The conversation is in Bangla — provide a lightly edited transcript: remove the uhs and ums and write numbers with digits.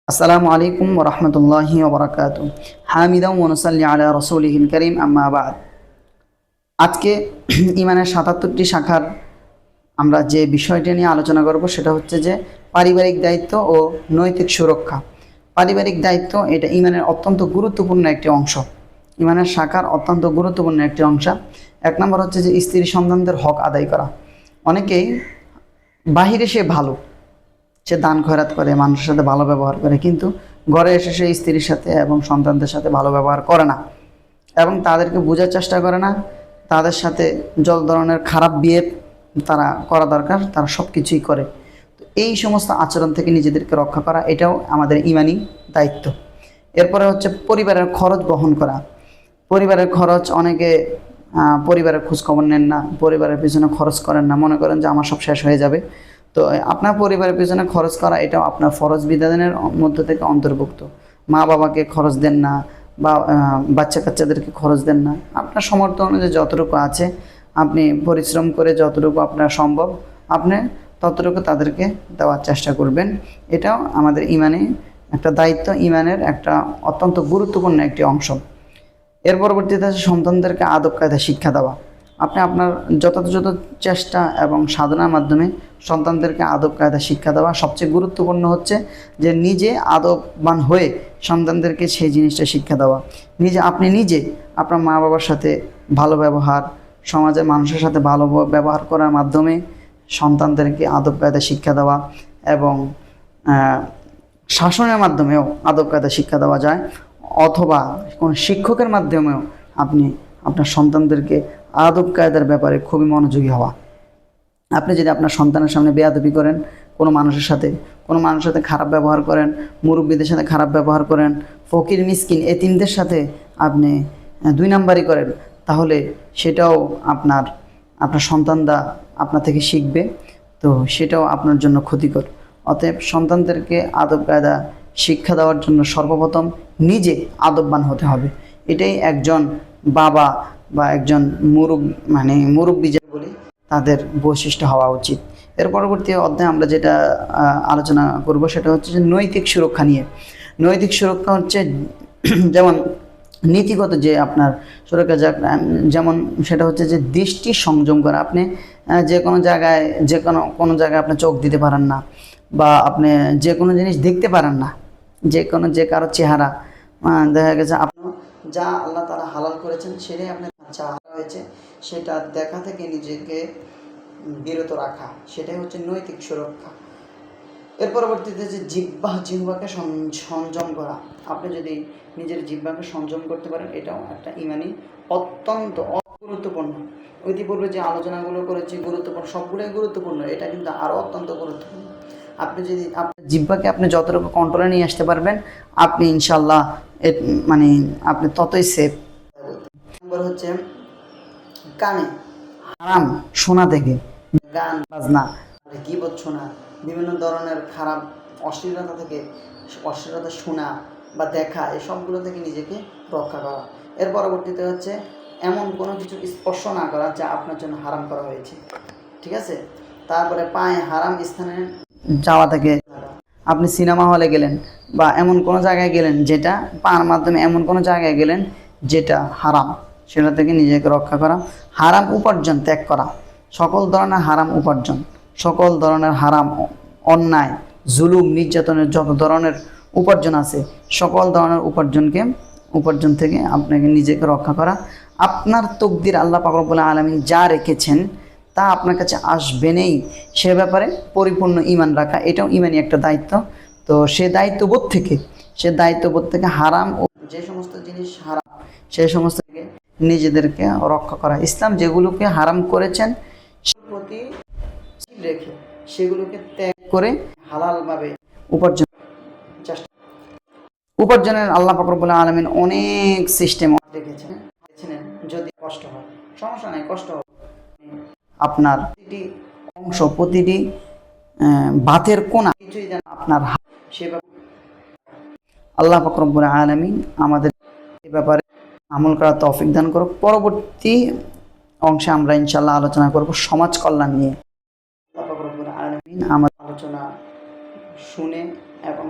আসসালামু আলাইকুম ওয়া রাহমাতুল্লাহি ওয়া বারাকাতুহু। হামিদাও ওয়া নুসাল্লি আলা রাসূলিহিল কারীম, আম্মা বা'দ। আজকে ঈমানের ৭৭টি শাখার আমরা যে বিষয়টি নিয়ে আলোচনা করব সেটা হচ্ছে যে পারিবারিক দায়িত্ব ও নৈতিক সুরক্ষা। পারিবারিক দায়িত্ব এটা ঈমানের অত্যন্ত গুরুত্বপূর্ণ একটি অংশ, ঈমানের শাখার অত্যন্ত গুরুত্বপূর্ণ একটি অংশ। এক নম্বর হচ্ছে যে স্ত্রী সন্তানদের হক আদায় করা। অনেকেই বাহিরে সে ভালো, সে দান খয়রাত করে, মানুষের সাথে ভালো ব্যবহার করে, কিন্তু ঘরে এসে সে স্ত্রীর সাথে এবং সন্তানদের সাথে ভালো ব্যবহার করে না এবং তাদেরকে বোঝার চেষ্টা করে না। তাদের সাথে যত ধরনের খারাপ বিয়ে তারা করা দরকার তারা সব কিছুই করে। তো এই সমস্ত আচরণ থেকে নিজেদেরকে রক্ষা করা এটাও আমাদের ঈমানি দায়িত্ব। এরপরে হচ্ছে পরিবারের খরচ বহন করা। পরিবারের খরচ অনেকে পরিবারের খোঁজখবর নেন না, পরিবারের পিছনে খরচ করেন না, মনে করেন যে আমার সব শেষ হয়ে যাবে। তো আপনার পরিবারের পিছনে খরচ করা এটাও আপনার ফরজ বিধানের মধ্য থেকে অন্তর্ভুক্ত। মা বাবাকে খরচ দেন না বা বাচ্চা কাচ্চাদেরকে খরচ দেন না। আপনার সামর্থ্য অনুযায়ী যতটুকু আছে আপনি পরিশ্রম করে যতটুকু আপনার সম্ভব আপনি ততটুকু তাদেরকে দেওয়ার চেষ্টা করবেন। এটাও আমাদের ঈমানে একটা দায়িত্ব, ঈমানের একটা অত্যন্ত গুরুত্বপূর্ণ একটি অংশ। এর পরবর্তীতে আছে সন্তানদেরকে আদব কায়দা শিক্ষা দেওয়া। আপনি আপনার যথাযথ চেষ্টা এবং সাধনার মাধ্যমে সন্তানদেরকে আদব কায়দা শিক্ষা দেওয়া। সবচেয়ে গুরুত্বপূর্ণ হচ্ছে যে নিজে আদববান হয়ে সন্তানদেরকে সেই জিনিসটা শিক্ষা দেওয়া। আপনি নিজে আপনার মা বাবার সাথে ভালো ব্যবহার, সমাজের মানুষের সাথে ভালো ব্যবহার করার মাধ্যমে সন্তানদেরকে আদব কায়দা শিক্ষা দেওয়া এবং শাসনের মাধ্যমেও আদব কায়দা শিক্ষা দেওয়া যায়, অথবা কোনো শিক্ষকের মাধ্যমেও আপনি আপনার সন্তানদেরকে আদব কায়দার ব্যাপারে খুবই মনোযোগী হওয়া। আপনি যদি আপনার সন্তানের সামনে বেয়াদবি করেন, কোনো মানুষের সাথে খারাপ ব্যবহার করেন, মুরব্বীদের সাথে খারাপ ব্যবহার করেন, ফকির মিসকিন এতিমদের সাথে আপনি দুই নাম্বারি করেন, তাহলে সেটাও আপনার সন্তানরা আপনার থেকে শিখবে। তো সেটাও আপনার জন্য ক্ষতিকর। অতএব সন্তানদেরকে আদব কায়দা শিক্ষা দেওয়ার জন্য সর্বপ্রথম নিজে আদববান হতে হবে। এটাই একজন বাবা বা একজন মুরব্বী যে বলি তাদের বৈশিষ্ট্য হওয়া উচিত। এর পরবর্তী অধ্যায়ে আমরা যেটা আলোচনা করব সেটা হচ্ছে যে নৈতিক সুরক্ষা নিয়ে। নৈতিক সুরক্ষা হচ্ছে যেমন নীতিগত যে আপনার সুরক্ষা, যেমন সেটা হচ্ছে যে দৃষ্টি সংযম করা। আপনি যে কোনো জায়গায় কোনো জায়গায় আপনি চোখ দিতে পারেন না, বা আপনি যে কোনো জিনিস দেখতে পারেন না, যে কারো চেহারা দেখা গেছে আপনি যা আল্লাহ তাআলা হালাল করেছেন সেটাই আপনি যা হারাম হয়েছে সেটা দেখা থেকে নিজেকে বিরত রাখা, সেটাই হচ্ছে নৈতিক সুরক্ষা। এর পরবর্তীতে যে জিহ্বাকে সংযম করা। আপনি যদি নিজের জিহ্বাকে সংযম করতে পারেন এটাও একটা ঈমানি অত্যন্ত গুরুত্বপূর্ণ। ইতিপূর্বে যে আলোচনাগুলো করেছি গুরুত্বপূর্ণ, সবগুলোই গুরুত্বপূর্ণ, এটা কিন্তু আরও অত্যন্ত গুরুত্বপূর্ণ। আপনি যদি আপনার জিহ্বাকে আপনি যতটুকু কন্ট্রোলে নিয়ে আসতে পারবেন আপনি ইনশাল্লাহ আপনি ততই সেফ। নম্বর হচ্ছে কানে হারাম শোনা থেকে, গান বাজনা, গীবত শোনা, বিভিন্ন ধরনের খারাপ অশ্লীলতা শোনা বা দেখা, এই সবগুলো থেকে নিজেকে রক্ষা করা। এর পরবর্তীতে হচ্ছে এমন কোনো কিছু স্পর্শ না করা যা আপনার জন্য হারাম করা হয়েছে, ঠিক আছে। তারপরে পায়ে হারাম স্থানে যাওয়া থেকে, আপনি সিনেমা হলে গেলেন বা এমন কোনো জায়গায় গেলেন যেটা পার মাধ্যমে এমন কোনো জায়গায় গেলেন যেটা হারাম, সেটা থেকে নিজেকে রক্ষা করা। হারাম উপার্জন ত্যাগ করা। সকল ধরনের হারাম উপার্জন, সকল ধরনের হারাম অন্যায় জুলুম নির্যাতনের যত ধরনের উপার্জন আছে সকল ধরনের উপার্জন থেকে আপনাকে নিজেকে রক্ষা করা। আপনার তকদির আল্লাহ পাক রব্বুল আলামিন যা রেখেছেন তা আপনার কাছে আসবেনই, সে ব্যাপারে পরিপূর্ণ ঈমান রাখা, এটাও ঈমানি একটা দায়িত্ব। তো সে দায়িত্ববোধ থেকে হারাম ও যে সমস্ত জিনিস হারাম সেই সমস্ত থেকে নিজেদেরকে রক্ষা করা। ইসলাম যেগুলোকে হারাম করেছেন সেগুলোর প্রতি রেখে সেগুলোকে ত্যাগ করে হালালভাবে উপার্জনের আল্লাহ পাক রব্বুল আলামিন অনেক সিস্টেম রেখেছেন। যদি কষ্ট হয় সমস্যা নাই, কষ্ট হবে, আপনার প্রতিটি অংশ প্রতিটি বাতের কোণা কিছুই যেন আপনার সেভাবে আল্লাহ পাক রব্বুল আলামিন আমাদের এই ব্যাপারে আমল করার তৌফিক দান করুক। পরবর্তী অংশে আমরা ইনশাআল্লাহ আলোচনা করব সমাজ কল্যাণ নিয়ে। আল্লাহ পাক রব্বুল আলামিন আমাদের আলোচনা শুনে এবং